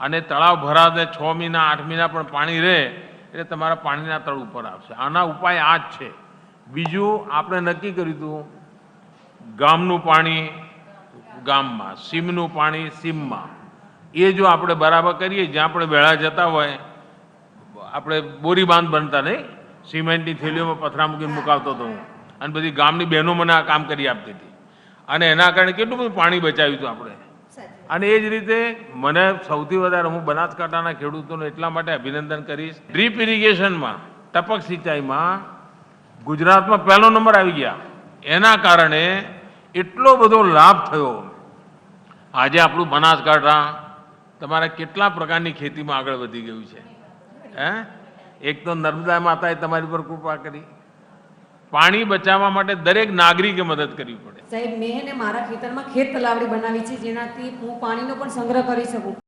અને તળાવ ભરાવે 6 મહિના 8 મહિના પણ પાણી રહે એટલે તમારા પાણીના તળ ઉપર આવશે. આના ઉપાય આ જ છે. બીજું આપણે નક્કી કર્યું હતું ગામનું પાણી ગામમાં, સીમનું પાણી સીમમાં. એ જો આપણે બરાબર કરીએ, જ્યાં આપણે વેળા જતા હોય, આપણે બોરી બાંધ બનતા નહીં, સિમેન્ટની થેલીઓમાં પથરા મૂકીને મુકાવતો હતો હું, અને બધી ગામની બહેનો મને આ કામ કરી આપતી હતી, અને એના કારણે કેટલું બધું પાણી બચાવ્યું હતું આપણે. અને એ જ રીતે મને સૌથી વધારે હું બનાસકાંઠાના ખેડૂતોને એટલા માટે અભિનંદન કરીશ. ડ્રીપ ઇરિગેશનમાં, ટપક સિંચાઈમાં ગુજરાતમાં પહેલો નંબર આવી ગયા. એના કારણે એટલો બધો લાભ થયો. આજે આપણું બનાસકાંઠા તમારે કેટલા પ્રકારની ખેતીમાં આગળ વધી ગયું છે. એક તો નર્મદા માતાએ તમારી પર કૃપા કરી. પાણી બચાવવા માટે દરેક નાગરિકે મદદ કરવી પડે. સાહેબ, મેં મારા ખેતરમાં ખેત તલાવડી બનાવી છે, જેનાથી હું પાણીનો પણ સંગ્રહ કરી શકું.